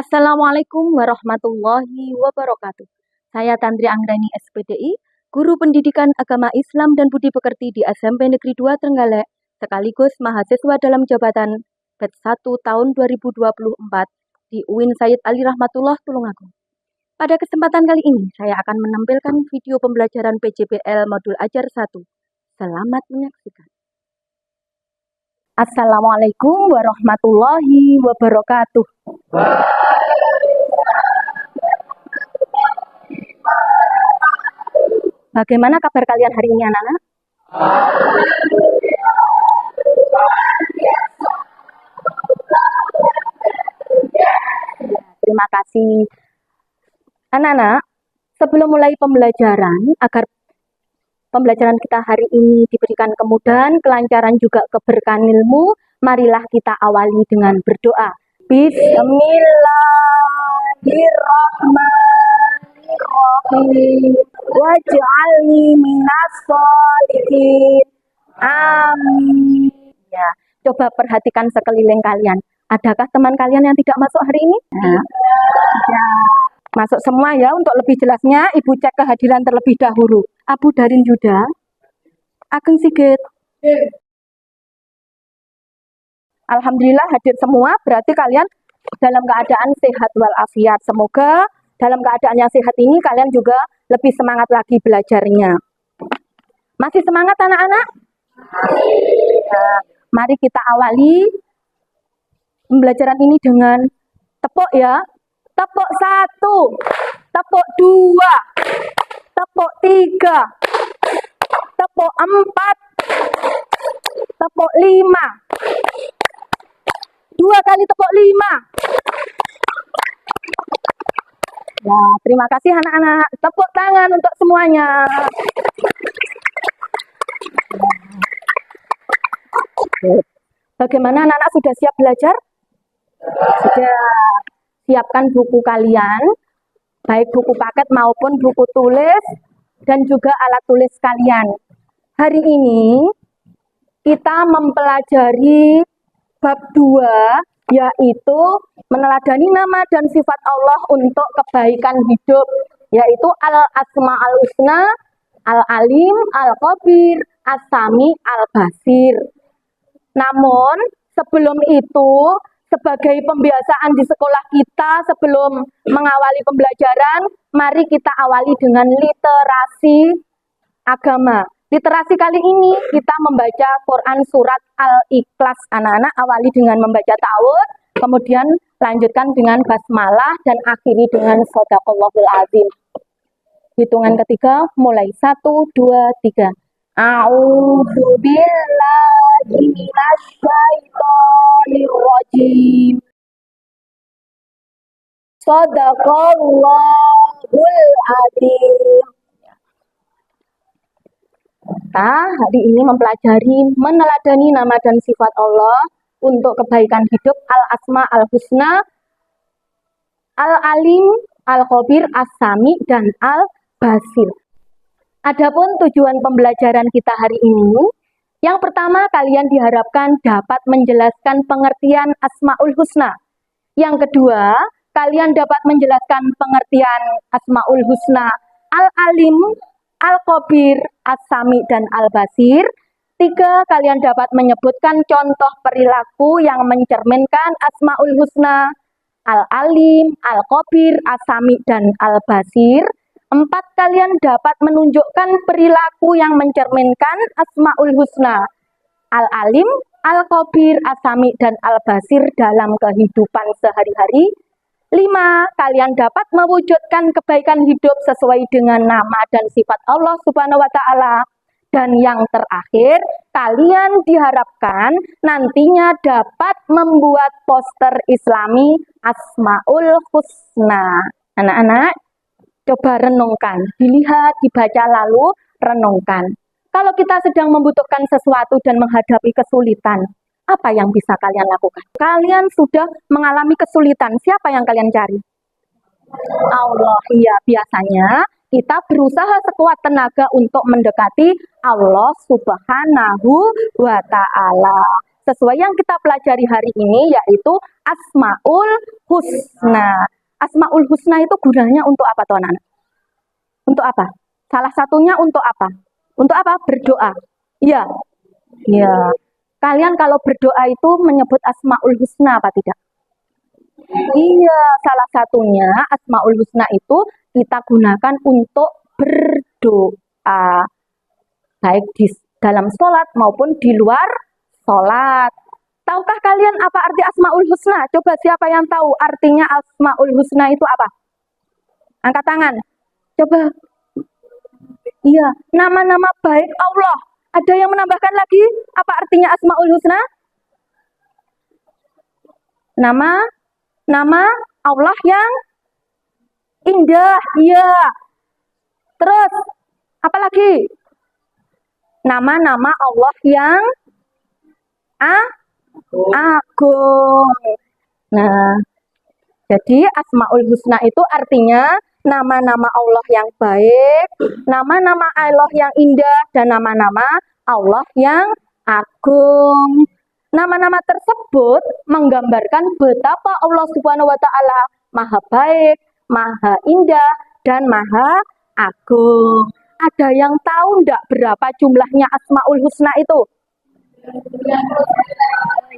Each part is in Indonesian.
Assalamualaikum warahmatullahi wabarakatuh. Saya Tantri Anggreni SPDI, Guru Pendidikan Agama Islam dan Budi Pekerti di SMP Negeri 2 Trenggalek, sekaligus mahasiswa dalam jabatan batch 1 tahun 2024 di UIN Sayyid Ali Rahmatullah Tulungagung. Pada kesempatan kali ini, saya akan menampilkan video pembelajaran PJBL Modul Ajar 1. Selamat menyaksikan. Assalamualaikum warahmatullahi wabarakatuh. Bagaimana kabar kalian hari ini, anak-anak? Terima kasih. Anak-anak, sebelum mulai pembelajaran, agar pembelajaran kita hari ini diberikan kemudahan, kelancaran juga keberkahan ilmu, marilah kita awali dengan berdoa. Bismillahirrahmanirrahim. Waj'alni minas sholihin. Amin. Ya, coba perhatikan sekeliling kalian. Adakah teman kalian yang tidak masuk hari ini? Ya. Masuk semua ya. Untuk lebih jelasnya, Ibu cek kehadiran terlebih dahulu. Abu Darin Yuda, Ageng Sigit. Alhamdulillah hadir semua, berarti kalian dalam keadaan sehat walafiat. Semoga dalam keadaan yang sehat ini kalian juga lebih semangat lagi belajarnya. Masih semangat anak-anak? Nah, mari kita awali pembelajaran ini dengan tepuk ya. Tepuk 1, tepuk 2, tepuk 3, tepuk 4, tepuk 5. 2 kali tepuk 5. Ya, terima kasih anak-anak. Tepuk tangan untuk semuanya. Bagaimana anak-anak, sudah siap belajar? Sudah. Siapkan buku kalian, baik buku paket maupun buku tulis, dan juga alat tulis kalian. Hari ini kita mempelajari bab 2, yaitu meneladani nama dan sifat Allah untuk kebaikan hidup, yaitu Al-Asma Al-Husna, Al-Alim, Al-Khabir, As-Sami, Al-Basir. Namun, sebelum itu, sebagai pembiasaan di sekolah kita, sebelum mengawali pembelajaran, mari kita awali dengan literasi agama. Literasi kali ini kita membaca Quran surat Al-Ikhlas. Anak-anak awali dengan membaca ta'awudz, kemudian lanjutkan dengan basmalah, dan akhiri dengan shadaqallahul azim. Hitungan ketiga, mulai 1, 2, 3. A'udzubillahi minasyaitonirrajim. Shadaqallahul azim. Kita hari ini mempelajari meneladani nama dan sifat Allah untuk kebaikan hidup, Al-Asma Al-Husna, Al-Alim, Al-Khabir, As-Sami, dan Al-Basir. Adapun tujuan pembelajaran kita hari ini, yang pertama kalian diharapkan dapat menjelaskan pengertian Asmaul Husna. Yang kedua, kalian dapat menjelaskan pengertian Asmaul Husna Al-Alim, Al-Khabir, As-Sami, dan Al-Basir. 3, kalian dapat menyebutkan contoh perilaku yang mencerminkan Asmaul Husna Al-Alim, Al-Khabir, As-Sami, dan Al-Basir. 4, kalian dapat menunjukkan perilaku yang mencerminkan Asmaul Husna Al-Alim, Al-Khabir, As-Sami, dan Al-Basir dalam kehidupan sehari-hari. 5, kalian dapat mewujudkan kebaikan hidup sesuai dengan nama dan sifat Allah Subhanahu wa Ta'ala. Dan yang terakhir, kalian diharapkan nantinya dapat membuat poster Islami Asmaul Husna. Anak-anak, coba renungkan, dilihat, dibaca, lalu renungkan. Kalau kita sedang membutuhkan sesuatu dan menghadapi kesulitan, apa yang bisa kalian lakukan? Kalian sudah mengalami kesulitan, siapa yang kalian cari? Allah. Iya, biasanya kita berusaha sekuat tenaga untuk mendekati Allah Subhanahu wa Ta'ala. sesuai yang kita pelajari hari ini, yaitu Asmaul Husna. Asmaul Husna itu gunanya untuk apa tuh anak-anak? Untuk apa? Salah satunya untuk apa? Untuk apa? Berdoa. Iya. Iya. Kalian kalau berdoa itu menyebut Asmaul Husna apa tidak? Iya, salah satunya Asmaul Husna itu kita gunakan untuk berdoa. Baik di dalam sholat maupun di luar sholat. Tahukah kalian apa arti Asmaul Husna? Coba siapa yang tahu artinya Asmaul Husna itu apa? Angkat tangan. Coba. Iya, nama-nama baik Allah. Ada yang menambahkan lagi apa artinya Asmaul Husna? Nama Allah yang indah. Iya. Terus apa lagi? Nama-nama Allah yang agung. Nah, jadi Asmaul Husna itu artinya nama-nama Allah yang baik, nama-nama Allah yang indah, dan nama-nama Allah yang agung. Nama-nama tersebut menggambarkan betapa Allah Subhanahu wa Ta'ala Maha Baik, Maha Indah, dan Maha Agung. Ada yang tahu enggak berapa jumlahnya Asmaul Husna itu?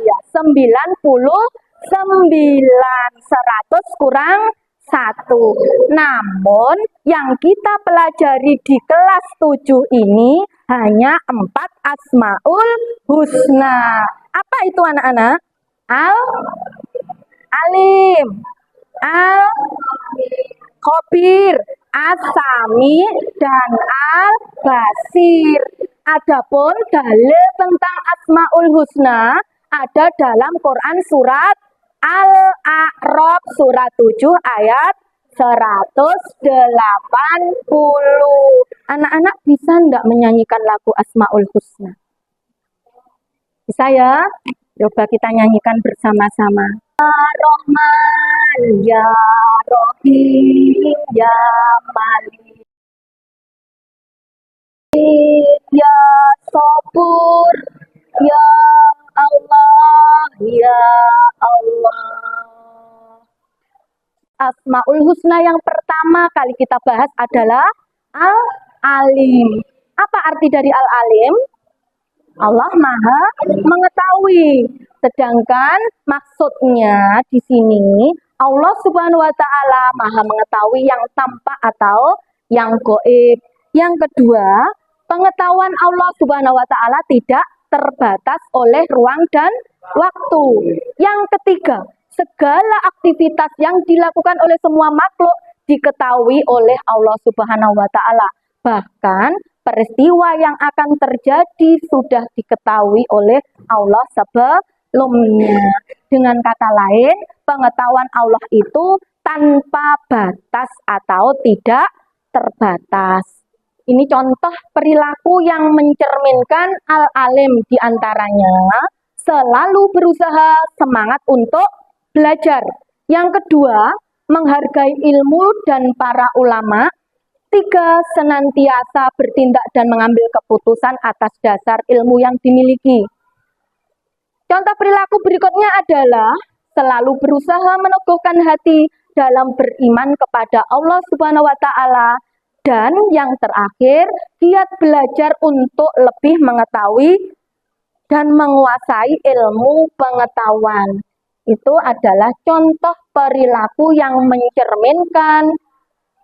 Ya, 99, 100 kurang 1. Namun yang kita pelajari di kelas 7 ini hanya 4 Asmaul Husna. Apa itu anak-anak? Al-Alim, Al-Khabir, As-Sami, dan Al-Basir. Adapun dalil tentang Asmaul Husna ada dalam Quran surat Al-A'raf surat 7 ayat 180. Anak-anak bisa enggak menyanyikan lagu Asmaul Husna? Bisa ya? Coba kita nyanyikan bersama-sama. Ya Rahman, Ya Rahim, Ya Malik, Ya Sabur, Ya Allah, Ya Allah. Asmaul Husna yang pertama kali kita bahas adalah Al-Alim. Apa arti dari Al-Alim? Allah Maha mengetahui. Sedangkan maksudnya di sini Allah Subhanahu wa Ta'ala Maha mengetahui yang tampak atau yang gaib. Yang kedua, pengetahuan Allah Subhanahu wa Ta'ala tidak terbatas oleh ruang dan waktu. Yang ketiga, segala aktivitas yang dilakukan oleh semua makhluk diketahui oleh Allah Subhanahu wa Ta'ala. Bahkan peristiwa yang akan terjadi sudah diketahui oleh Allah sebelumnya. Dengan kata lain, pengetahuan Allah itu tanpa batas atau tidak terbatas. Ini contoh perilaku yang mencerminkan Al-Alim, diantaranya selalu berusaha semangat untuk belajar. Yang kedua, menghargai ilmu dan para ulama. 3, senantiasa bertindak dan mengambil keputusan atas dasar ilmu yang dimiliki. Contoh perilaku berikutnya adalah selalu berusaha meneguhkan hati dalam beriman kepada Allah Subhanahu wa Ta'ala. Dan yang terakhir, giat belajar untuk lebih mengetahui dan menguasai ilmu pengetahuan. Itu adalah contoh perilaku yang mencerminkan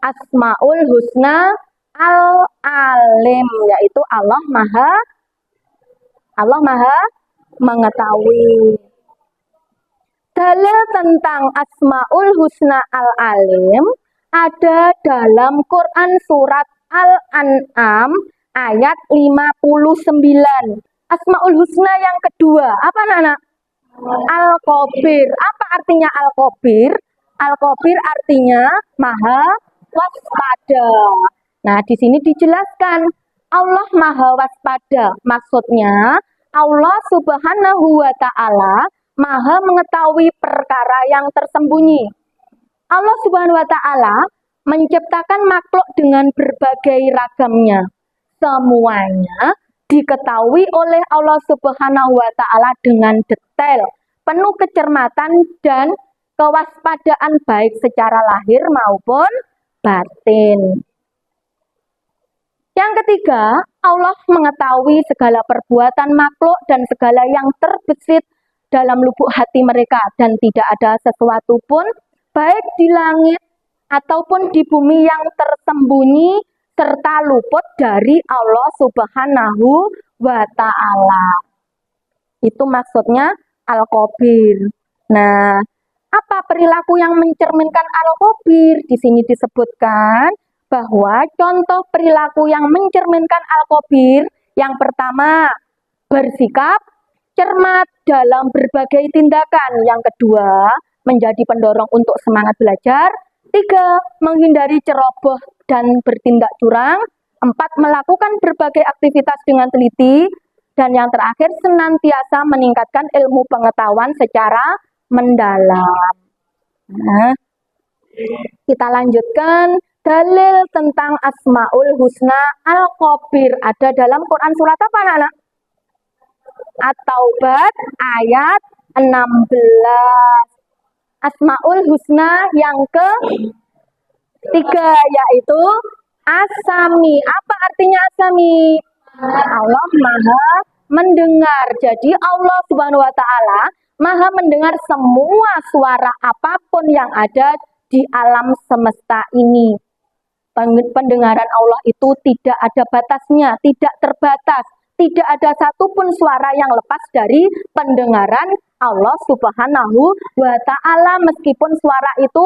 Asmaul Husna Al-Alim, yaitu Allah Maha mengetahui. Dalil tentang Asmaul Husna Al-Alim ada dalam Quran surat Al-An'am ayat 59. Asmaul Husna yang kedua, apa anak-anak? Al-Khabir. Apa artinya Al-Khabir? Al-Khabir artinya Maha waspada. Nah, di sini dijelaskan Allah Maha waspada. Maksudnya Allah Subhanahu wa Ta'ala Maha mengetahui perkara yang tersembunyi. Allah Subhanahu wa Ta'ala menciptakan makhluk dengan berbagai ragamnya. Semuanya diketahui oleh Allah Subhanahu wa Ta'ala dengan detail, penuh kecermatan dan kewaspadaan baik secara lahir maupun batin. Yang ketiga, Allah mengetahui segala perbuatan makhluk dan segala yang terbesit dalam lubuk hati mereka, dan tidak ada sesuatu pun baik di langit ataupun di bumi yang tersembunyi serta luput dari Allah Subhanahu wa Ta'ala. Itu maksudnya Al-Khabir. Nah, apa perilaku yang mencerminkan Al-Khabir? Di sini disebutkan bahwa contoh perilaku yang mencerminkan Al-Khabir, yang pertama, bersikap cermat dalam berbagai tindakan. Yang kedua, menjadi pendorong untuk semangat belajar. 3, menghindari ceroboh dan bertindak curang. 4, melakukan berbagai aktivitas dengan teliti. Dan yang terakhir, senantiasa meningkatkan ilmu pengetahuan secara mendalam. Nah, kita lanjutkan. Dalil tentang Asmaul Husna Al-Khabir ada dalam Quran surat apa, anak-anak? At-Taubat ayat 16. Asmaul Husna yang ketiga yaitu As-Sami. Apa artinya As-Sami? Allah Maha mendengar. Jadi Allah Subhanahu wa Ta'ala Maha mendengar semua suara apapun yang ada di alam semesta ini. Pendengaran Allah itu tidak ada batasnya, tidak terbatas. Tidak ada satupun suara yang lepas dari pendengaran Allah Subhanahu wa Ta'ala, meskipun suara itu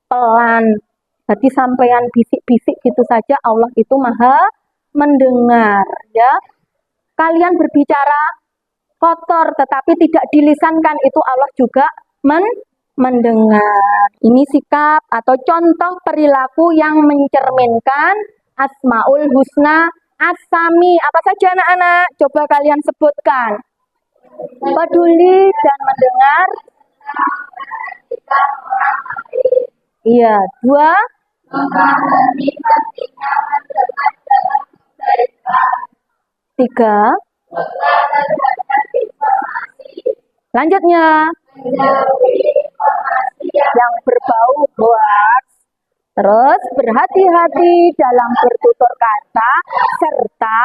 pelan. Jadi sampean bisik-bisik gitu saja Allah itu Maha mendengar, ya. Kalian berbicara kotor tetapi tidak dilisankan, itu Allah juga mendengar. Ini sikap atau contoh perilaku yang mencerminkan Asmaul Husna As-Sami. Apa saja, anak-anak? Coba kalian sebutkan. Peduli dan mendengar. Iya. 2. 3. Lanjutnya. Yang berbau hoaks. Terus berhati-hati dalam bertutur kata serta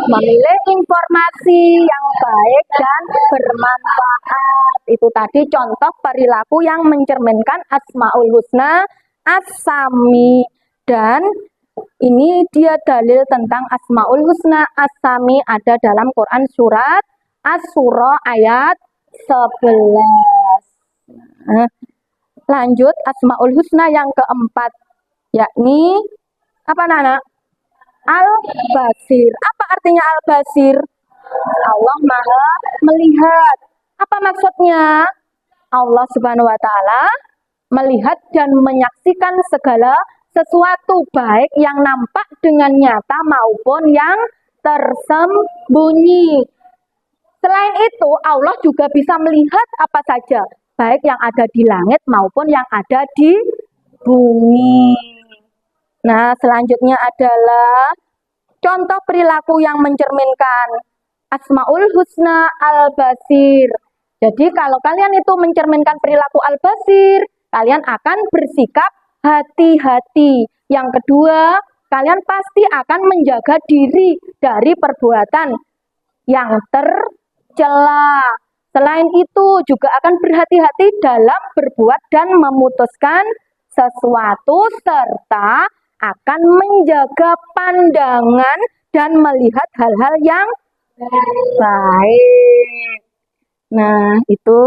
memilih informasi yang baik dan bermanfaat. Itu tadi contoh perilaku yang mencerminkan Asmaul Husna As-Sami. Dan ini dia dalil tentang Asmaul Husna As-Sami ada dalam Quran surat As-Surah ayat 11. Nah, lanjut Asmaul Husna yang keempat, yakni apa, anak-anak? Al-Basir. Apa artinya Al-Basir? Allah Maha melihat. Apa maksudnya? Allah Subhanahu wa Ta'ala melihat dan menyaksikan segala sesuatu, baik yang nampak dengan nyata maupun yang tersembunyi. Selain itu, Allah juga bisa melihat apa saja, baik yang ada di langit maupun yang ada di bumi. Nah, selanjutnya adalah contoh perilaku yang mencerminkan Asmaul Husna Al-Basir. Jadi kalau kalian itu mencerminkan perilaku Al-Basir, kalian akan bersikap hati-hati. Yang kedua, kalian pasti akan menjaga diri dari perbuatan yang tercela. Selain itu juga akan berhati-hati dalam berbuat dan memutuskan sesuatu, serta akan menjaga pandangan dan melihat hal-hal yang baik. Nah, itu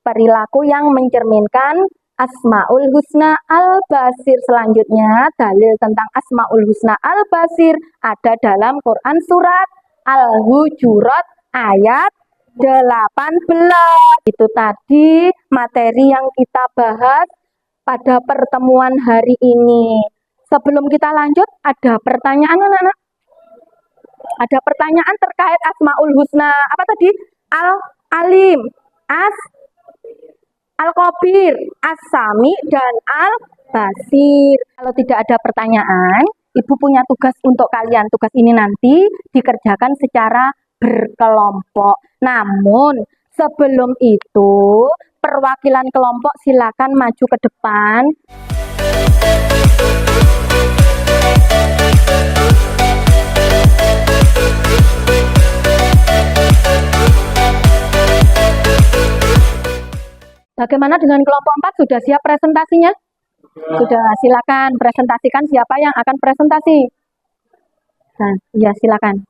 perilaku yang mencerminkan Asmaul Husna Al-Basir. Selanjutnya, dalil tentang Asmaul Husna Al-Basir ada dalam Quran surat Al-Hujurat ayat 18. Itu tadi materi yang kita bahas pada pertemuan hari ini. Sebelum kita lanjut, ada pertanyaan, anak-anak? Ada pertanyaan terkait Asmaul Husna. Apa tadi? Al-Alim, Al-Khabir, As-Sami, dan Al-Basir. Kalau tidak ada pertanyaan, Ibu punya tugas untuk kalian. Tugas ini nanti dikerjakan secara berkelompok. Namun, sebelum itu, perwakilan kelompok silakan maju ke depan. Bagaimana dengan kelompok 4? Sudah siap presentasinya? Sudah, silakan presentasikan siapa yang akan presentasi. Nah, ya silakan.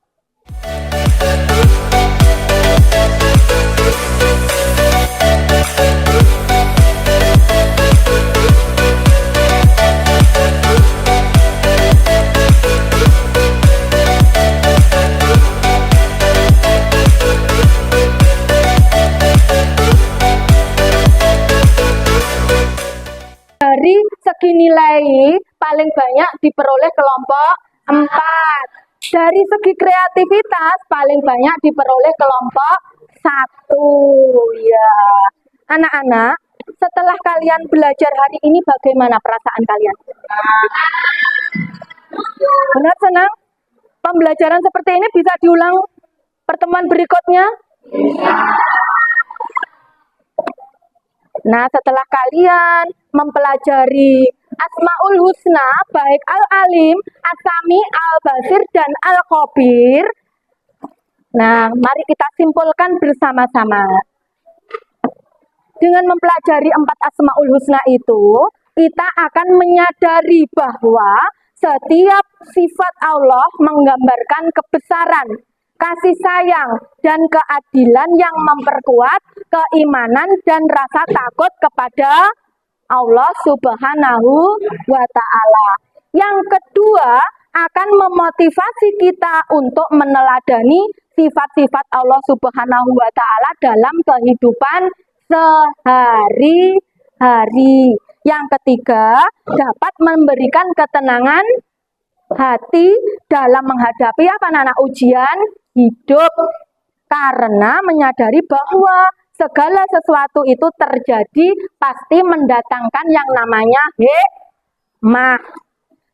Dari segi nilai paling banyak diperoleh kelompok 4. Dari segi kreativitas paling banyak diperoleh kelompok 1. Ya, anak-anak, setelah kalian belajar hari ini bagaimana perasaan kalian? Benar, senang? Pembelajaran seperti ini bisa diulang pertemuan berikutnya? Nah, setelah kalian mempelajari Asmaul Husna, baik Al-Alim, As-Sami, Al-Basir, dan Al-Khabir. Nah, mari kita simpulkan bersama-sama. Dengan mempelajari 4 Asmaul Husna itu, kita akan menyadari bahwa setiap sifat Allah menggambarkan kebesaran, kasih sayang, dan keadilan yang memperkuat keimanan dan rasa takut kepada Allah Subhanahu wa Ta'ala. Yang kedua, akan memotivasi kita untuk meneladani sifat-sifat Allah Subhanahu wa Ta'ala dalam kehidupan sehari-hari. Yang ketiga, dapat memberikan ketenangan hati dalam menghadapi anak ujian hidup, karena menyadari bahwa segala sesuatu itu terjadi pasti mendatangkan yang namanya hikmah.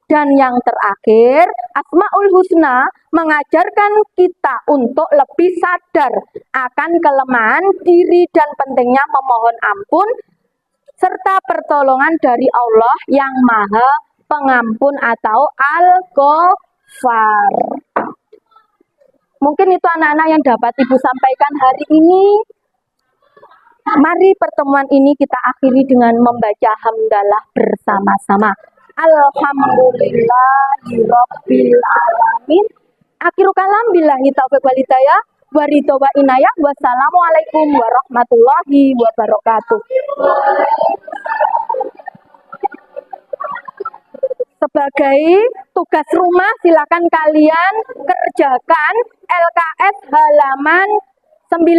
Dan yang terakhir, Asmaul Husna mengajarkan kita untuk lebih sadar akan kelemahan diri dan pentingnya memohon ampun serta pertolongan dari Allah yang Maha Pengampun atau Al-Ghafar. Mungkin itu anak-anak yang dapat Ibu sampaikan hari ini. Mari pertemuan ini kita akhiri dengan membaca hamdalah bersama-sama. Alhamdulillahirabbil alamin. Akhiru kalam billahi taufiq wal hidayah wa ridho wa inayah. Wassalamualaikum warahmatullahi wabarakatuh. Sebagai tugas rumah, silakan kalian kerjakan LKS halaman 9.